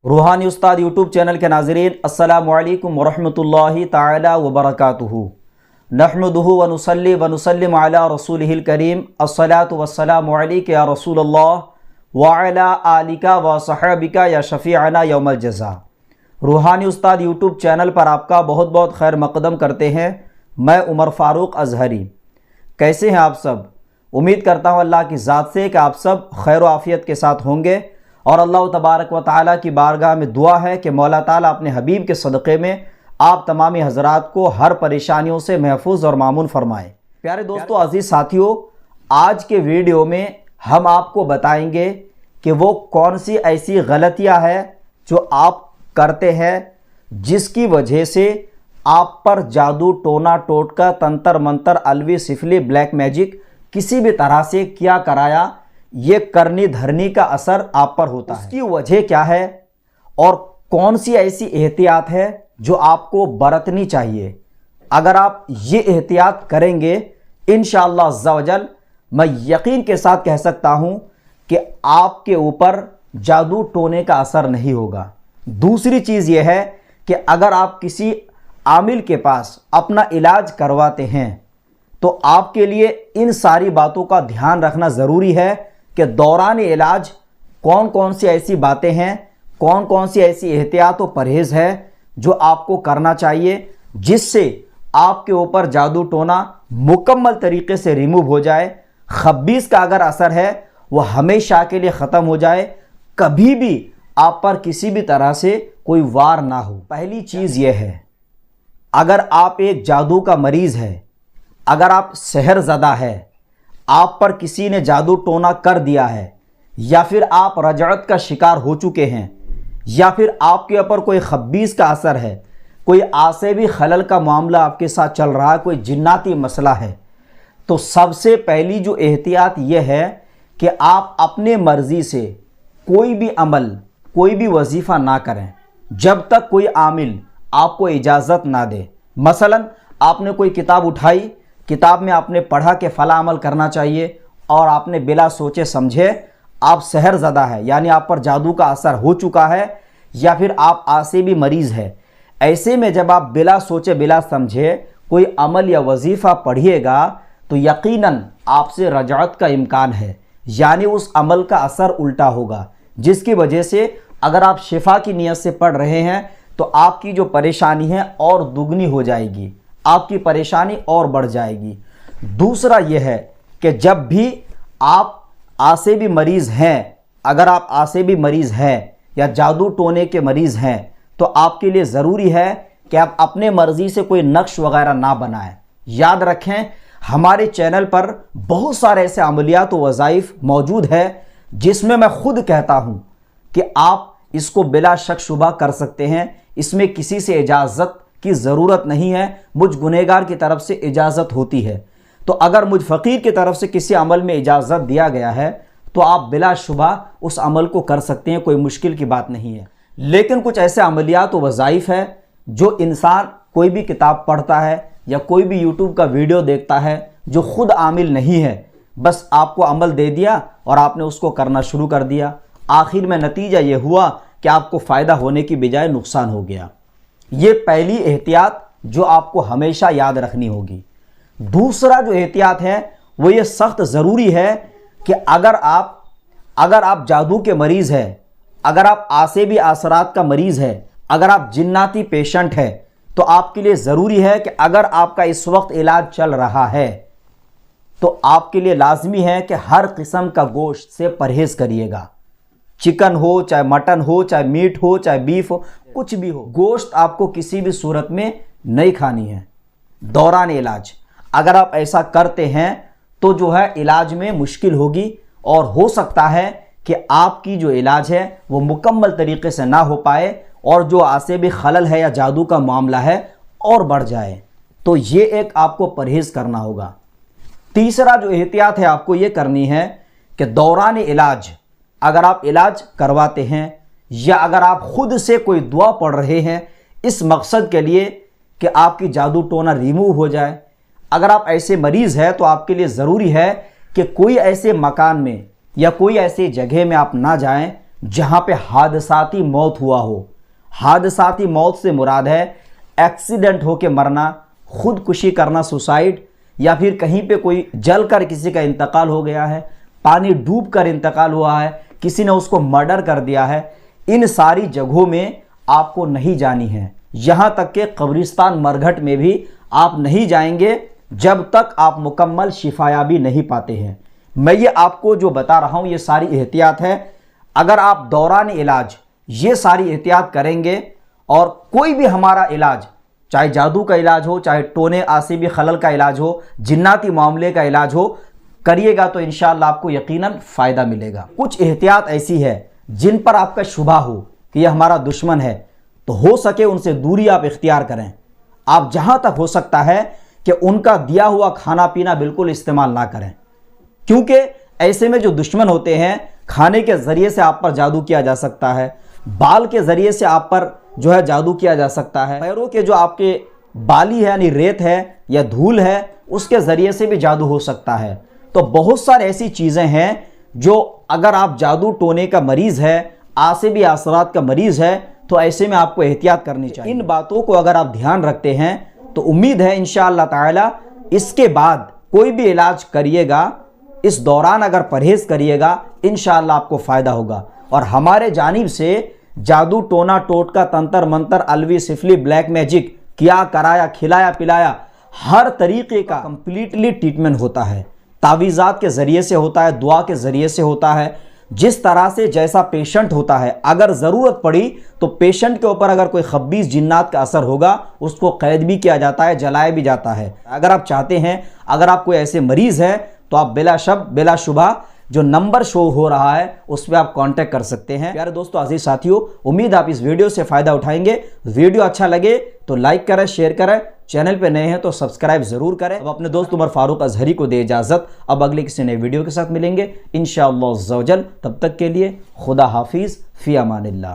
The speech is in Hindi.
रूहानी उस्ताद यूट्यूब चैनल के नाज़रीन, अस्सलामु अलैकुम वरहमतुल्लाहि ताला वबरकातुहू। नहमदुहु व नुसल्ली व नुसल्लिम अला रसूलिहिल करीम। अस्सलातु वस्सलामु अलैका या रसूलल्लाह व अला आलिका व सहाबिका या शफ़ीअना यौमल जज़ा। रूहानी उस्ताद यूट्यूब चैनल पर आपका बहुत बहुत खैर मक़दम करते हैं। मैं उमर फ़ारूक अज़हरी। कैसे हैं आप सब? उम्मीद करता हूँ अल्लाह की ज़ात से कि आप सब खैर आफ़ियत के साथ होंगे और अल्लाह तबारक व ताला की बारगाह में दुआ है कि मौला ताला अपने हबीब के सदक़े में आप तमामी हज़रात को हर परेशानियों से महफूज और मामून फरमाए। प्यारे दोस्तों, अज़ीज़ साथियों, आज के वीडियो में हम आपको बताएंगे कि वो कौन सी ऐसी गलतियां हैं जो आप करते हैं जिसकी वजह से आप पर जादू, टोना टोटका, तंत्र मंत्र, अलवी सिफली, ब्लैक मैजिक किसी भी तरह से किया कराया ये करनी धरनी का असर आप पर होता है। उसकी वजह क्या है और कौन सी ऐसी एहतियात है जो आपको बरतनी चाहिए? अगर आप ये एहतियात करेंगे इंशाअल्लाह अज़्ज़ा वजल मैं यकीन के साथ कह सकता हूँ कि आपके ऊपर जादू टोने का असर नहीं होगा। दूसरी चीज़ यह है कि अगर आप किसी आमिल के पास अपना इलाज करवाते हैं तो आपके लिए इन सारी बातों का ध्यान रखना ज़रूरी है कि दौरान इलाज कौन कौन सी ऐसी बातें हैं, कौन कौन सी ऐसी एहतियात व परहेज़ है जो आपको करना चाहिए जिससे आपके ऊपर जादू टोना मुकम्मल तरीके से रिमूव हो जाए। खब्बीस का अगर असर है वह हमेशा के लिए ख़त्म हो जाए, कभी भी आप पर किसी भी तरह से कोई वार ना हो। पहली चीज़ यह है, अगर आप एक जादू का मरीज़ है, अगर आप सहरज़दा है, आप पर किसी ने जादू टोना कर दिया है, या फिर आप रजअत का शिकार हो चुके हैं, या फिर आपके ऊपर कोई खब्बीस का असर है, कोई आसेबी खलल का मामला आपके साथ चल रहा है, कोई जिन्नाती मसला है, तो सबसे पहली जो एहतियात यह है कि आप अपने मर्ज़ी से कोई भी अमल, कोई भी वजीफ़ा ना करें जब तक कोई आमिल आपको इजाज़त ना दे। मसलन आपने कोई किताब उठाई, किताब में आपने पढ़ा कि फ़ला अमल करना चाहिए और आपने बिला सोचे समझे आप सहरज़दा है, यानी आप पर जादू का असर हो चुका है, या फिर आप आसेबी मरीज़ है। ऐसे में जब आप बिला सोचे बिला समझे कोई अमल या वजीफ़ा पढ़िएगा तो यकीनन आपसे रजअत का इम्कान है, यानी उस अमल का असर उल्टा होगा, जिसकी वजह से अगर आप शिफा की नीयत से पढ़ रहे हैं तो आपकी जो परेशानी है और दुगनी हो जाएगी, आपकी परेशानी और बढ़ जाएगी। दूसरा यह है कि जब भी आप आसेबी मरीज़ हैं, अगर आप आसेबी मरीज़ हैं या जादू टोने के मरीज़ हैं तो आपके लिए ज़रूरी है कि आप अपने मर्ज़ी से कोई नक्श वगैरह ना बनाएं। याद रखें, हमारे चैनल पर बहुत सारे ऐसे अमलियात व वज़ाइफ मौजूद है जिसमें मैं खुद कहता हूँ कि आप इसको बिला शक शुबा कर सकते हैं। इसमें किसी से इजाज़त की ज़रूरत नहीं है, मुझ गुनहगार की तरफ से इजाज़त होती है। तो अगर मुझ फ़कीर की तरफ से किसी अमल में इजाज़त दिया गया है तो आप बिला शुबा उस अमल को कर सकते हैं, कोई मुश्किल की बात नहीं है। लेकिन कुछ ऐसे अमलियात व वज़ाइफ है जो इंसान कोई भी किताब पढ़ता है या कोई भी यूट्यूब का वीडियो देखता है जो ख़ुद आमिल नहीं है, बस आपको अमल दे दिया और आपने उसको करना शुरू कर दिया, आखिर में नतीजा ये हुआ कि आपको फ़ायदा होने की बजाय नुकसान हो गया। ये पहली एहतियात जो आपको हमेशा याद रखनी होगी। दूसरा जो एहतियात है वो ये सख्त ज़रूरी है कि अगर आप जादू के मरीज़ हैं, अगर आप आसेबी असरात का मरीज़ है, अगर आप जिन्नाती पेशेंट है, तो आपके लिए ज़रूरी है कि अगर आपका इस वक्त इलाज चल रहा है तो आपके लिए लाजमी है कि हर किस्म का गोश्त से परहेज़ करिएगा। चिकन हो, चाहे मटन हो, चाहे मीट हो, चाहे बीफ हो, कुछ भी हो, गोश्त आपको किसी भी सूरत में नहीं खानी है दौरान इलाज। अगर आप ऐसा करते हैं तो जो है इलाज में मुश्किल होगी और हो सकता है कि आपकी जो इलाज है वो मुकम्मल तरीके से ना हो पाए और जो आसेबी खलल है या जादू का मामला है और बढ़ जाए। तो ये एक आपको परहेज़ करना होगा। तीसरा जो एहतियात है आपको ये करनी है कि दौरान इलाज अगर आप इलाज करवाते हैं या अगर आप ख़ुद से कोई दुआ पढ़ रहे हैं इस मकसद के लिए कि आपकी जादू टोना रिमूव हो जाए, अगर आप ऐसे मरीज़ हैं तो आपके लिए ज़रूरी है कि कोई ऐसे मकान में या कोई ऐसी जगह में आप ना जाएं जहाँ पे हादसाती मौत हुआ हो। हादसाती मौत से मुराद है एक्सीडेंट होके मरना, खुदकुशी करना, सुसाइड, या फिर कहीं पे कोई जलकर किसी का इंतकाल हो गया है, पानी डूब कर इंतकाल हुआ है, किसी ने उसको मर्डर कर दिया है। इन सारी जगहों में आपको नहीं जानी है। यहाँ तक कि कब्रिस्तान मरघट में भी आप नहीं जाएंगे जब तक आप मुकम्मल शिफायाबी नहीं पाते हैं। मैं ये आपको जो बता रहा हूँ ये सारी एहतियात है। अगर आप दौरान इलाज ये सारी एहतियात करेंगे और कोई भी हमारा इलाज, चाहे जादू का इलाज हो, चाहे टोने आसिबी खलल का इलाज हो, जिन्नाती मामले का इलाज हो, करिएगा तो इंशाअल्लाह आपको यकीनन फ़ायदा मिलेगा। कुछ एहतियात ऐसी है जिन पर आपका शुबा हो कि यह हमारा दुश्मन है, तो हो सके उनसे दूरी आप इख्तियार करें। आप जहाँ तक हो सकता है कि उनका दिया हुआ खाना पीना बिल्कुल इस्तेमाल ना करें, क्योंकि ऐसे में जो दुश्मन होते हैं खाने के ज़रिए से आप पर जादू किया जा सकता है, बाल के ज़रिए से आप पर जो है जादू किया जा सकता है, पैरों के जो आपके बाली है यानी रेत है या धूल है उसके ज़रिए से भी जादू हो सकता है। तो बहुत सारी ऐसी चीज़ें हैं जो अगर आप जादू टोने का मरीज़ है, आसिबी असरात का मरीज़ है, तो ऐसे में आपको एहतियात करनी चाहिए। इन बातों को अगर आप ध्यान रखते हैं तो उम्मीद है इंशाअल्लाह ताला इसके बाद कोई भी इलाज करिएगा, इस दौरान अगर परहेज़ करिएगा इंशाअल्लाह आपको फ़ायदा होगा। और हमारे जानिब से जादू टोना टोटका तंत्र मंत्र अलवी सिफली ब्लैक मैजिक किया कराया खिलाया पिलाया हर तरीके का कंप्लीटली ट्रीटमेंट होता है। तावीज़ात के ज़रिए से होता है, दुआ के ज़रिए से होता है, जिस तरह से जैसा पेशेंट होता है। अगर ज़रूरत पड़ी तो पेशेंट के ऊपर अगर कोई खब्बीस जिन्नात का असर होगा उसको कैद भी किया जाता है, जलाया भी जाता है। अगर आप चाहते हैं, अगर आप कोई ऐसे मरीज़ हैं तो आप बिला शक बिला शुबा जो नंबर शो हो रहा है उस पर आप कांटेक्ट कर सकते हैं। प्यारे दोस्तों, अजीज साथियों, उम्मीद आप इस वीडियो से फ़ायदा उठाएंगे। वीडियो अच्छा लगे तो लाइक करें, शेयर करें, चैनल पे नए हैं तो सब्सक्राइब ज़रूर करें। अब अपने दोस्त उमर फारूक अजहरी को दे इजाज़त। अब अगले किसी नए वीडियो के साथ मिलेंगे इंशाअल्लाह अज़्ज़ा वजल। तब तक के लिए खुदा हाफिज़, फ़ी अमानिल्लाह।